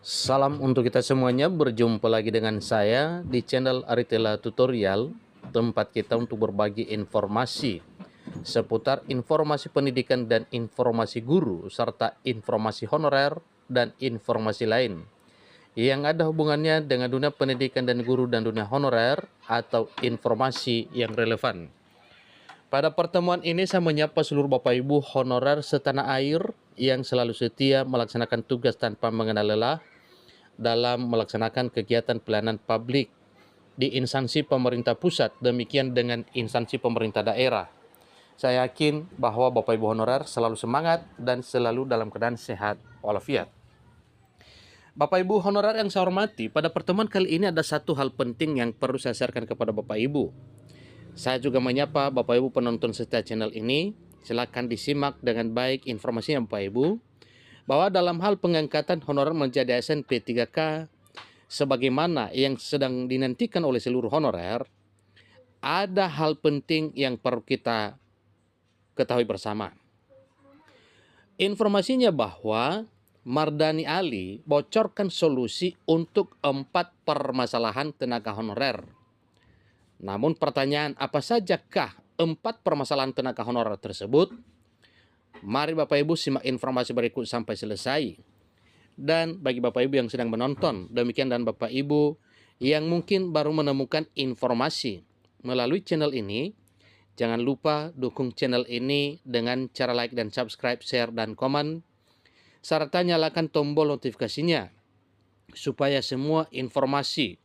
Salam untuk kita semuanya, berjumpa lagi dengan saya di channel Aritela Tutorial, tempat kita untuk berbagi informasi seputar informasi pendidikan dan informasi guru, serta informasi honorer dan informasi lain yang ada hubungannya dengan dunia pendidikan dan guru dan dunia honorer atau informasi yang relevan. Pada pertemuan ini saya menyapa seluruh Bapak Ibu honorer setanah air yang selalu setia melaksanakan tugas tanpa mengenal lelah dalam melaksanakan kegiatan pelayanan publik di instansi pemerintah pusat, demikian dengan instansi pemerintah daerah. Saya yakin bahwa Bapak Ibu honorer selalu semangat dan selalu dalam keadaan sehat walafiat. Bapak Ibu honorer yang saya hormati, pada pertemuan kali ini ada satu hal penting yang perlu saya sharekan kepada Bapak Ibu. Saya juga menyapa Bapak Ibu penonton setia channel ini. Silakan disimak dengan baik informasinya Bapak Ibu, bahwa dalam hal pengangkatan honorer menjadi ASN P3K sebagaimana yang sedang dinantikan oleh seluruh honorer, ada hal penting yang perlu kita ketahui bersama. Informasinya bahwa Mardani Ali bocorkan solusi untuk 4 permasalahan tenaga honorer. Namun pertanyaan, apa sajakah 4 permasalahan tenaga honorer tersebut? Mari Bapak Ibu simak informasi berikut sampai selesai. Dan bagi Bapak Ibu yang sedang menonton, demikian, dan Bapak Ibu yang mungkin baru menemukan informasi melalui channel ini, jangan lupa dukung channel ini dengan cara like dan subscribe, share, dan komen, serta nyalakan tombol notifikasinya supaya semua informasi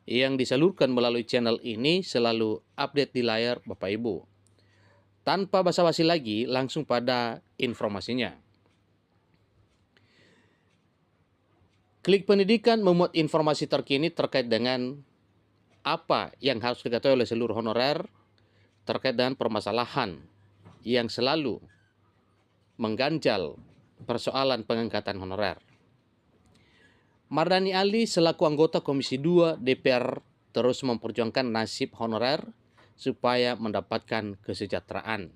yang disalurkan melalui channel ini selalu update di layar Bapak Ibu. Tanpa basa-basi lagi, langsung pada informasinya. Klik Pendidikan memuat informasi terkini terkait dengan apa yang harus diketahui oleh seluruh honorer terkait dengan permasalahan yang selalu mengganjal persoalan pengangkatan honorer. Mardani Ali selaku anggota Komisi 2 DPR terus memperjuangkan nasib honorer supaya mendapatkan kesejahteraan.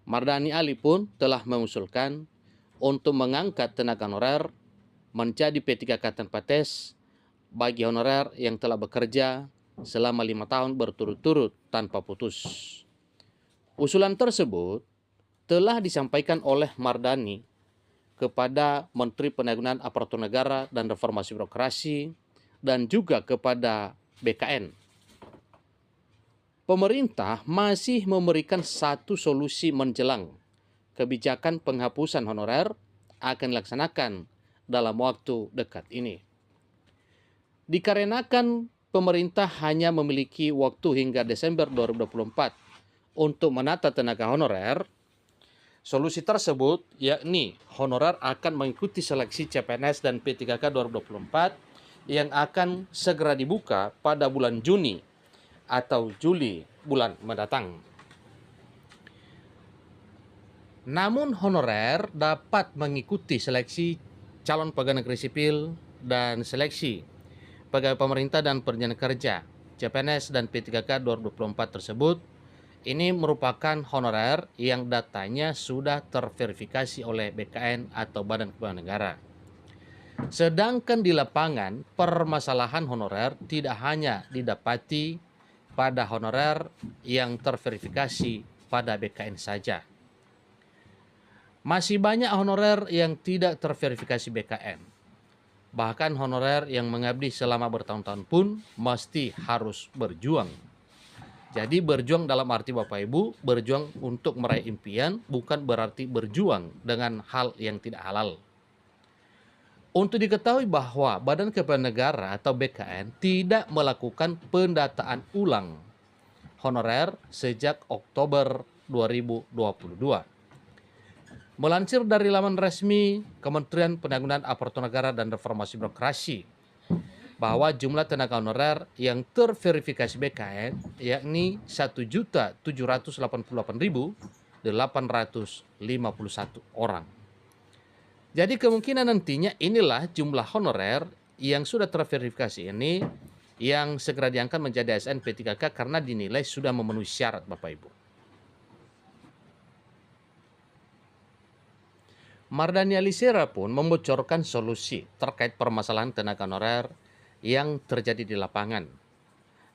Mardani Ali pun telah mengusulkan untuk mengangkat tenaga honorer menjadi P3K tanpa tes bagi honorer yang telah bekerja selama 5 tahun berturut-turut tanpa putus. Usulan tersebut telah disampaikan oleh Mardani kepada Menteri Pendayagunaan Aparatur Negara dan Reformasi Birokrasi dan juga kepada BKN. Pemerintah masih memberikan satu solusi menjelang kebijakan penghapusan honorer akan dilaksanakan dalam waktu dekat ini. Dikarenakan pemerintah hanya memiliki waktu hingga Desember 2024 untuk menata tenaga honorer, solusi tersebut yakni honorer akan mengikuti seleksi CPNS dan P3K 2024 yang akan segera dibuka pada bulan Juni atau Juli bulan mendatang. Namun honorer dapat mengikuti seleksi calon pegawai negeri sipil dan seleksi pegawai pemerintah dan perjanjian kerja CPNS dan P3K 2024 tersebut. Ini merupakan honorer yang datanya sudah terverifikasi oleh BKN atau Badan Kepegawaian Negara. Sedangkan di lapangan, permasalahan honorer tidak hanya didapati pada honorer yang terverifikasi pada BKN saja. Masih banyak honorer yang tidak terverifikasi BKN. Bahkan honorer yang mengabdi selama bertahun-tahun pun mesti harus berjuang. Jadi berjuang dalam arti Bapak Ibu, berjuang untuk meraih impian, bukan berarti berjuang dengan hal yang tidak halal. Untuk diketahui bahwa Badan Kepegawaian Negara atau BKN tidak melakukan pendataan ulang honorer sejak Oktober 2022. Melansir dari laman resmi Kementerian Pendayagunaan Aparatur Negara dan Reformasi Birokrasi, bahwa jumlah tenaga honorer yang terverifikasi BKN yakni 1.788.851 orang. Jadi kemungkinan nantinya inilah jumlah honorer yang sudah terverifikasi ini yang segera diangkat menjadi ASN P3K karena dinilai sudah memenuhi syarat Bapak Ibu. Mardhani Alisera pun membocorkan solusi terkait permasalahan tenaga honorer yang terjadi di lapangan.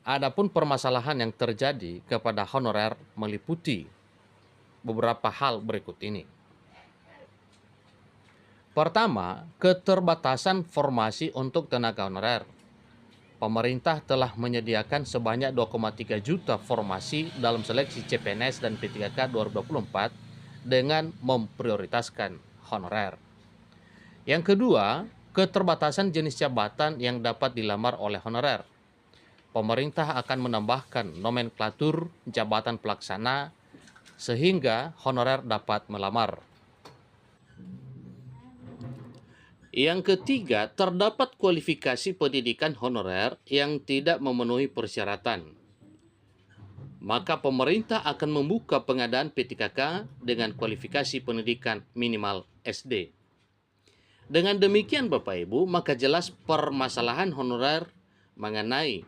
Adapun permasalahan yang terjadi kepada honorer meliputi beberapa hal berikut ini. Pertama, keterbatasan formasi untuk tenaga honorer. Pemerintah telah menyediakan sebanyak 2,3 juta formasi dalam seleksi CPNS dan P3K 2024 dengan memprioritaskan honorer. Yang kedua, keterbatasan jenis jabatan yang dapat dilamar oleh honorer. Pemerintah akan menambahkan nomenklatur jabatan pelaksana sehingga honorer dapat melamar. Yang ketiga, terdapat kualifikasi pendidikan honorer yang tidak memenuhi persyaratan. Maka pemerintah akan membuka pengadaan P3K dengan kualifikasi pendidikan minimal SD. Dengan demikian Bapak Ibu, maka jelas permasalahan honorer mengenai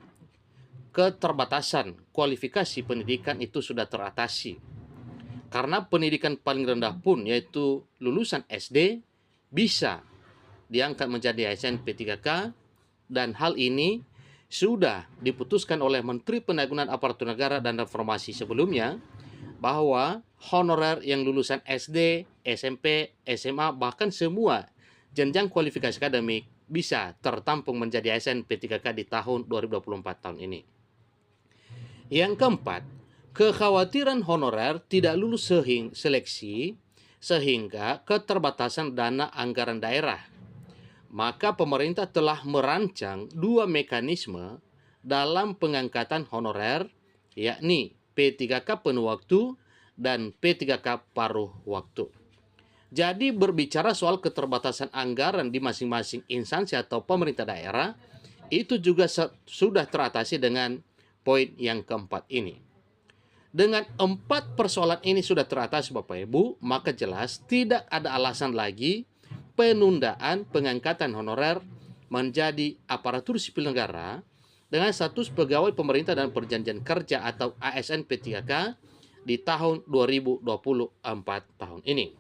keterbatasan kualifikasi pendidikan itu sudah teratasi. Karena pendidikan paling rendah pun, yaitu lulusan SD, bisa diangkat menjadi ASN P3K, dan hal ini sudah diputuskan oleh Menteri Pendayagunaan Aparatur Negara dan Reformasi sebelumnya, bahwa honorer yang lulusan SD, SMP, SMA, bahkan semua jenjang kualifikasi akademik bisa tertampung menjadi ASN P3K di tahun 2024 tahun ini. Yang keempat, kekhawatiran honorer tidak lulus seleksi sehingga keterbatasan dana anggaran daerah. Maka pemerintah telah merancang 2 mekanisme dalam pengangkatan honorer, yakni P3K penuh waktu dan P3K paruh waktu. Jadi berbicara soal keterbatasan anggaran di masing-masing instansi atau pemerintah daerah, itu juga sudah teratasi dengan poin yang keempat ini. Dengan 4 persoalan ini sudah teratasi Bapak Ibu, maka jelas tidak ada alasan lagi penundaan pengangkatan honorer menjadi aparatur sipil negara dengan status pegawai pemerintah dan perjanjian kerja atau ASN P3K di tahun 2024 tahun ini.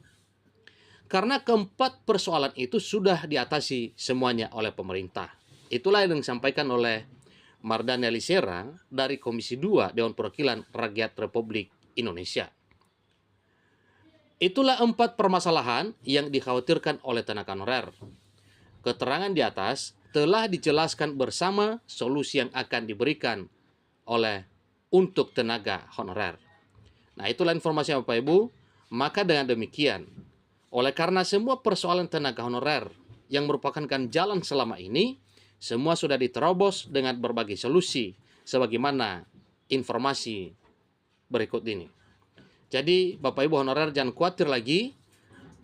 Karena keempat persoalan itu sudah diatasi semuanya oleh pemerintah. Itulah yang disampaikan oleh Mardhani Alisera dari Komisi 2 Dewan Perwakilan Rakyat Republik Indonesia. Itulah 4 permasalahan yang dikhawatirkan oleh tenaga honorer. Keterangan di atas telah dijelaskan bersama solusi yang akan diberikan untuk tenaga honorer. Nah, itulah informasi Bapak Ibu. Maka dengan demikian, oleh karena semua persoalan tenaga honorer yang merupakan jalan selama ini, semua sudah diterobos dengan berbagai solusi sebagaimana informasi berikut ini. Jadi Bapak Ibu honorer jangan khawatir lagi.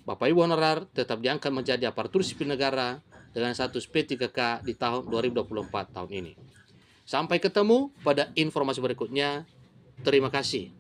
Bapak Ibu honorer tetap diangkat menjadi aparatur sipil negara dengan status P3K di tahun 2024 tahun ini. Sampai ketemu pada informasi berikutnya. Terima kasih.